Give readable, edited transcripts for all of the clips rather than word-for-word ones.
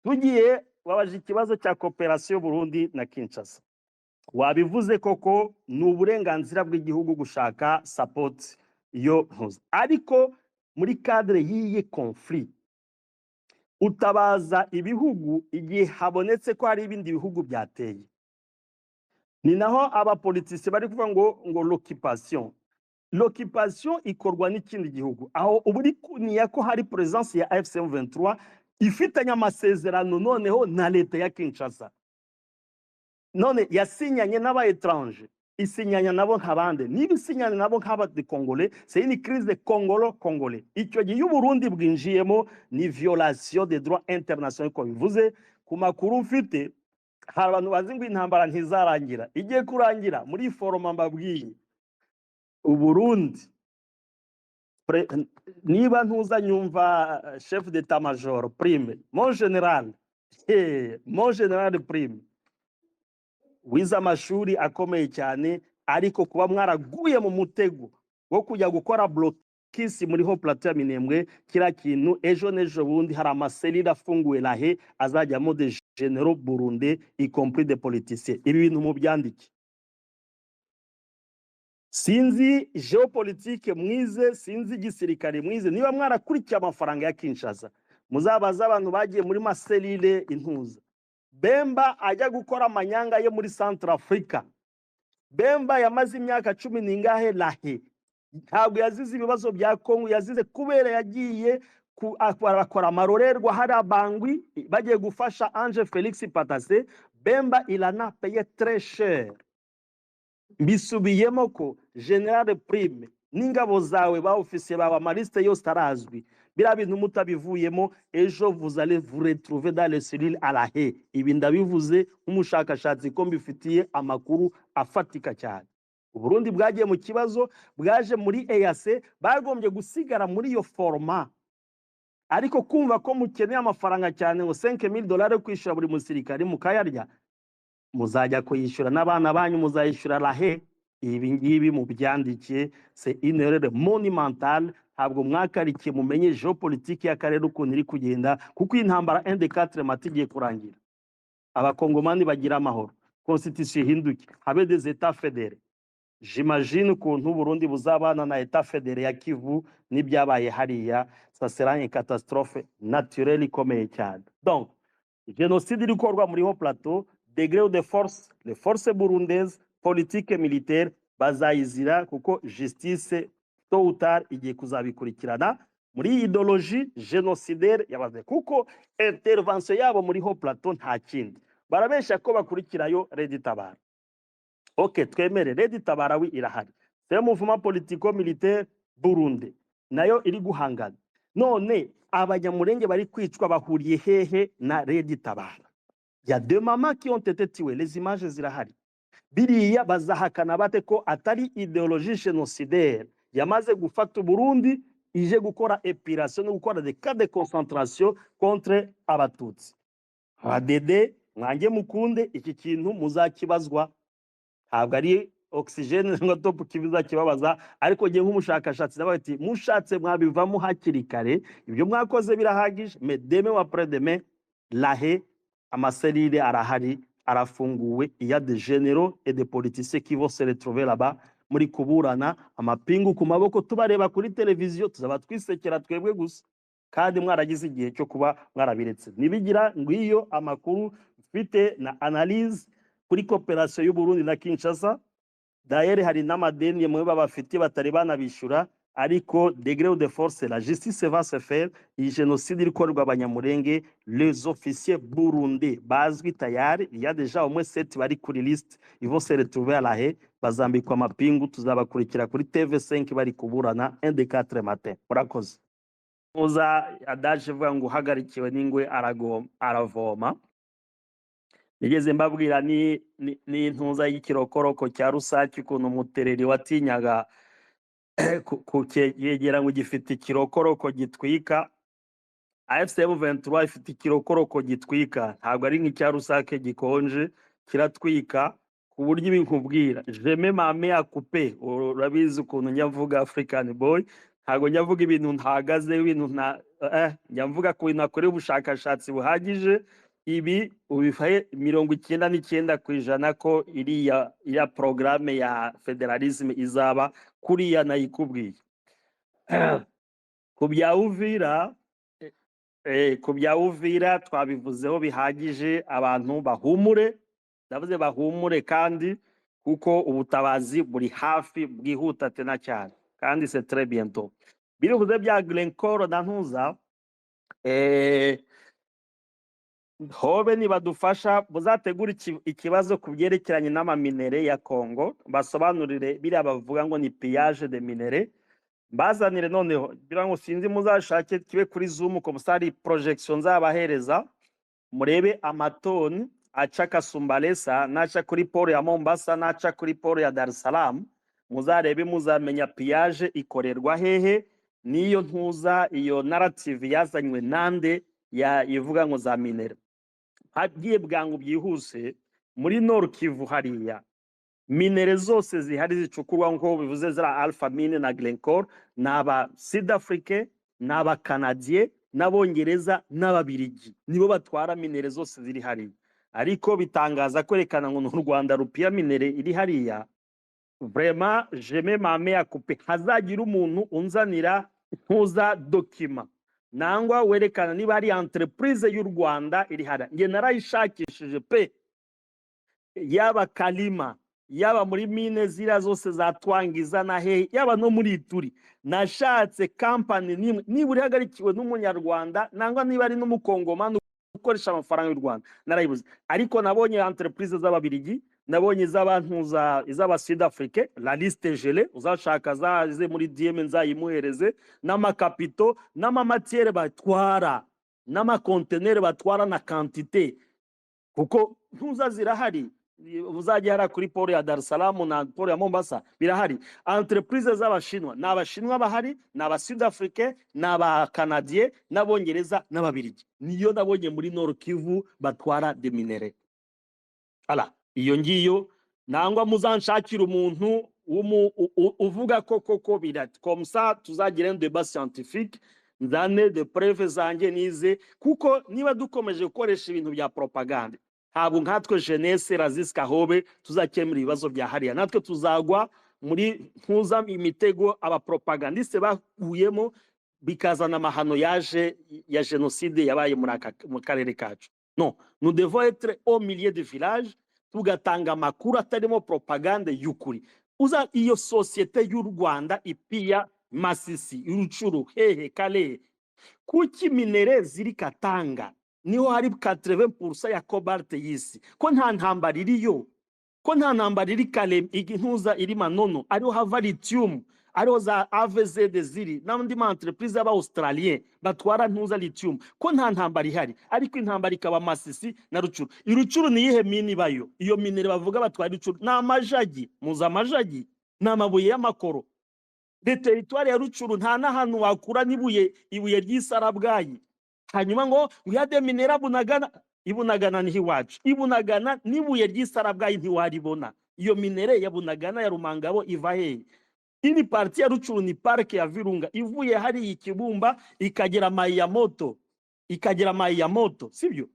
tugiye wabaje ikibazo cya cooperation Burundi na Kinshasa. Wabivuze koko ni uburenganzira bw'igihugu gushaka support iyo ntuza, ariko muri cadre y'iyi conflit utabaza ibihugu igihe habonetse ko hari ibindi bihugu byateye. Ni naho abapolitisi bari kuvuga ngo l'occupation ikorwa n'ikindi gihugu, aho uburi kuniya ko hari presence ya AFC/M23 ifitanye amasezerano noneho na leta ya Kinshasa, none yasinyanye n'aba étranger, isinyanya nabo nk'abande, niba isinyanye nabo nk'abadi Congolais, c'est une crise congolo-congolais. Icyo gihe y'Uburundi bwinjiyemo ni violation des droits internationaux ko bivuze. Ku makuru mfite hari abantu bazi ngo intambara ntizarangira, igiye kurangira muri foroma mbabwiye Uburundi. Niba ntuza nyumva chef d'état-major Prime, mon général Prime wize amashuri akomeye cyane, ariko kuba mwaraguye mu mutego wo kujya gukora blokisi muri ho plateau ya Minembwe, kira kintu ejo nejo bundi hari amaserire afunguwe lahe azajyamo de généraux burundais y compris des politiciens. Ibi bintu mu byandike. Sinzi geopolitique mwize, sinzi igisirikare mwize, niba mwarakurikiye amafaranga ya Kinshasa muzabaza abantu bagiye muri maserire intuza. Bemba ajya gukora amanyanga ye muri Centrafrica. Bemba yamaze imyaka 10 ningahe lahe, ntabwo yazize ibibazo bya Kongo, yazize kubera yagiye akora amarorerwa hari abangwi bagiye gufasha Ange Felix Patasse. Bemba il en a payé très cher. Bisubiyemo ko General Prime n'ingabo zawe ba officier baba mariste yose tarazwi, bira bintu mutabivuyemo ejo vous allez vous retrouver dans les cellules à la haie. Ibi ndabivuze nk'umushakashatsi ko mbifitiye amakuru afatika cyane. Uburundi bwagiye mu kibazo, bwaje muri EAC, bagombye gusigara muri iyo forma, ariko kumva ko mukeneye amafaranga cyane ngo $5000 kwishura buri musirikare mukayarya, muzajya kuyishura n'abana banyu muzayishura lahe. Ibi ngibi mu byandikiye, c'est une erreur monumentale. Ntabwo mwakarikiye mumenye geopolitique y'akarere ukuntu iri kugenda, kuko intambara 1 de 4 matigiye kurangira, abakongomani bagira amahoro, constitution ihinduke, habe des états fédérés. J'imagine ukuntu Burundi buzabana na état fédéré ya Kivu n'ibyabaye hariya, ça sera une catastrophe naturelle ikomeye cyane. Donc génocide iri korwa muri ho plateau, degré de force, les forces burundaises politique militaire bazayizira, kuko justice tôt ou tard igiye kuzabikurikirana muri idéologie génocidaire yabaze, kuko intervention yabo muri ho plateau nta kindi barabesha ko bakurikirayo Red Tabara. Ok, twemere Red Tabara wi irahari, c'est un mouvement politico-militaire burundais nayo iri guhangana. None abanyamurenge bari kwicwa bahuriye hehe na Red Tabara? Il y a 2 mamans qui ont été tuées, les images zirahari. Biriya bazahakana bate ko atari idéologie génocidaire yamaze gufata Burundi ije gukora épiration no gukora des cas de concentration contre abatutsi? Abadede mwange mukunde iki kintu muzakibazwa, ntabwo ari oxygene ngo top kibiza kibabaza, ariko ngiye nk'umushakashatsi nabaye ati mushatse mwabivamo hakiri kare, ibyo mwakoze birahagije. Mais demain ou après demain lahe amaserire arahari arafunguwe, il y a des généraux et des politiciens qui vont se retrouver là-bas muri kuburana amapingu ku maboko, tubareba kuri televiziyo tuzaba twisekera twebwe gusa, kandi mwaragize igihe cyo kuba mwarabiretse. Nibigira ngwiyo amakuru mfite na analyse kuri coopération y'u Burundi na Kinshasa. D'ailleurs hari n'amadeni mwe babafite batari banabishura, ariko degré de force la justice va se faire. Il génocide ikorwa abanyamurenge, les officiers burundais bazwi tayari, il y a déjà au moins 7 bari kuri liste, ils vont se retrouver à la haie, bazambikwa amapingu, tuzabakurikira kuri TV5 bari kuburana 1 de 4 matin. Murakoze. Muza adaje vuga ngo hagarikiwe n'ingwe aravoma. Nigeze mbabwira ni intuza y'ikirokoroko cya Rusaki, ukuntu umutereri watinyaga yegera ngo gifite ikirokoroko gitwika. AFC/M23 ifite ikirokoroko gitwika, ntabwo ari nk'icya Rusake gikonje kiratwika ku buryo ibinkubwira je me mame akupe. Urabizi ukuntu nyavuga African boy, ntago nyavuga ibintu ntahagaze ibintu nyavuga ku bintu akorera ubushakashatsi buhagije. Ibi ubifaye 99% ko iriya programme ya federalisme izaba kuriya nayikubwiye. Ku bya Uvira twabivuzeho bihagije, abantu bahumure, ndavuze bahumure kandi kuko ubutabazi buri hafi bwihuta tena cyane kandi c'est très bientôt. Biruvuze bya Glencore na Ntuza, hobe nibadufasha buzategura ikibazo ku byerekeranye n'amaminere ya Congo, basobanurire biriya bavuga ngo ni pillage de minere, bazanire noneho bira ngo sinzi muzashake kibe kuri Zoom ko musari projection zabahereza, murebe amatoni aca Kasumbalesa naca kuri port ya Mombasa naca kuri port ya Dar es Salaam, muzarebe muzamenya pillage ikorerwa hehe, niyo Ntuza iyo narrative yazanywe nande ya ivuga ngo za minere. Hagiye bwangu byihuse muri Nord Kivu hariya minere zose zihari zicukurwa nko bivuze zira Alpha Mine na Glencore, naba Sud Afrique, naba Canadien, n'Abongereza n'Ababirigi nibo batwara minere zose ziri hariya. Ariko bitangaza kwerekana ngo n'u Rwanda rupia minere iri hariya. Vraiment je me mame à couper, hazagira umuntu unzanira Ntuza document nangwa werekana niba ari entreprise y'u Rwanda iri hariya. Nge narayishakishije pe, yaba Kalima, yaba muri mine zira zose za Twangiza na he, yaba no muri Ituri, nashatse company nimwe niburi hagarikiwe n'umunyarwanda nangwa niba ari n'umukongomani ukoresha amafaranga y'u Rwanda narayibuze. Ariko nabonye entreprise z'Ababirigi, nabonye z'abantuza iz'aba Sud Afrique, la liste gelée, uzashaka zaze muri DM nzayimuhereze, n'amakapito n'amamatiere batwara n'amakontenere batwara na quantité, kuko Ntuza zirahari. Uzajya hara kuri port ya Dar es Salaam na port ya Mombasa birahari. Entreprise z'Abashinwa n'Abashinwa bahari, n'aba Sud Afrique, n'aba Canadien, n'Abongereza n'Ababirigi, niyo nabonye muri Nord Kivu batwara de minere. Ala iyo ngiyo nangwa muzanshakira umuntu uvuga koko birati comme ça tuzagira un débat scientifique, nzane de preuve zanjye nize, kuko niba dukomeje gukoresha ibintu bya propagande ntabwo nkatwe jeunesse Raziska Hobe tuzakemura ibibazo bya hariya, natwe tuzagwa muri Ntuza imitego aba propagandiste bakuyemo bikazana amahano yaje ya génocide yabaye mu karere kacu. Non, nous devons être au milieu de village, tugatanga makuru atarimo propagande y'ukuri. Uza iyo societe y'u Rwanda ipia Masisi, Urucuru, hehe Kale, kuki minere ziri Katanga niho hari 80% ya cobalt y'isi, ko nta ntambara iriyo, ko nta ntambara iri Kale Ntuza iri Manono, ariho hava lithium, ariho za AVZ ziri n'andi ma entreprise y'aba Australien batwara Ntuza lithium, ko nta ntambara ihari. Ariko intambara ikaba Masisi na Rucuru. Irucuru ni yihe mini bayo? Iyo minere bavuga batwara Rucuru na amajagi, muza amajagi na amabuye y'amakoro. De territoire ya Rucuru nta nahantu wakura nibuye ibuye ry'Isarabwayi. Hanyuma ngo uyade minera Ibunagana ni hiwacu, Ibunagana nibuye ry'Isarabwayi ntiwaribona. Iyo minere ya Bunagana ya Rumangabo iva hehe? Ini parti ya Rucuru ni parke ya Virunga, ivuye hari Ikibumba ikagera Mayamoto, sibyo?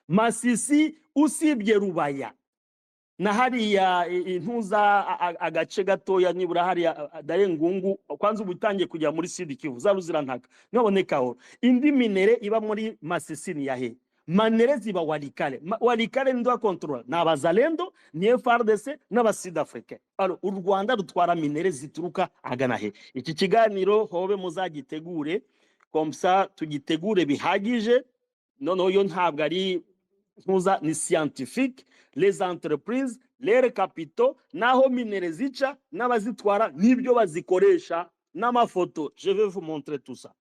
Masisi usibye Rubaya na hariya Ntuza agace gatoya nibura hariya Darengungu, kwanza ubutangiye kujya muri Sud Kivu za Ruzirantaka nibonekaho. Indi minere iba muri Masisi ni yahe? Manere ziba Walikale. Walikale ndo control na Bazalendo ni FARDC n'aba Sud Afrique. Alors u Rwanda rutwara minere zituruka agana he? Iki kiganiro hobe muzagitegure comme ça tugitegure bihagije. Noneho yo ntabwo ari Ntuza ni scientifique, les entreprises, les capitaux, naho minere zica n'abazitwara nibyo bazikoresha n'amafoto. Je vais vous montrer tout ça.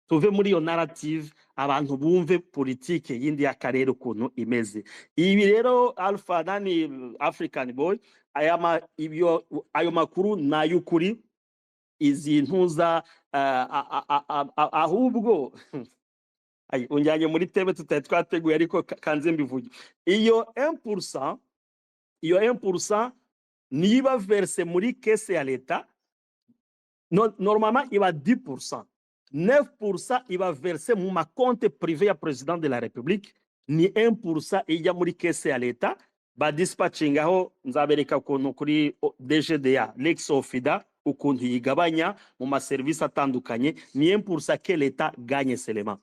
Tuve muri iyo narrative abantu bumve politique yindi y'akarere ukuntu imeze. Ibi rero Alpha nani African Boy ayo makuru nayukuri, izi Ntuza ahubwo unjanye muri tebe tutateguye ariko kanze mbivuge. Iyo 1% niba verse muri kese ya leta Normalement, il va 10%. 9% il va verser mon compte privé à président de la République. Ni 1% il y a muri caisse à l'État. Ba dispatching aho nzabereka ukuntu kuri DGDA Lex Ofida ukuntu yigabanya mu ma service atandukanye. Ni 1% que l'État gagne seulement.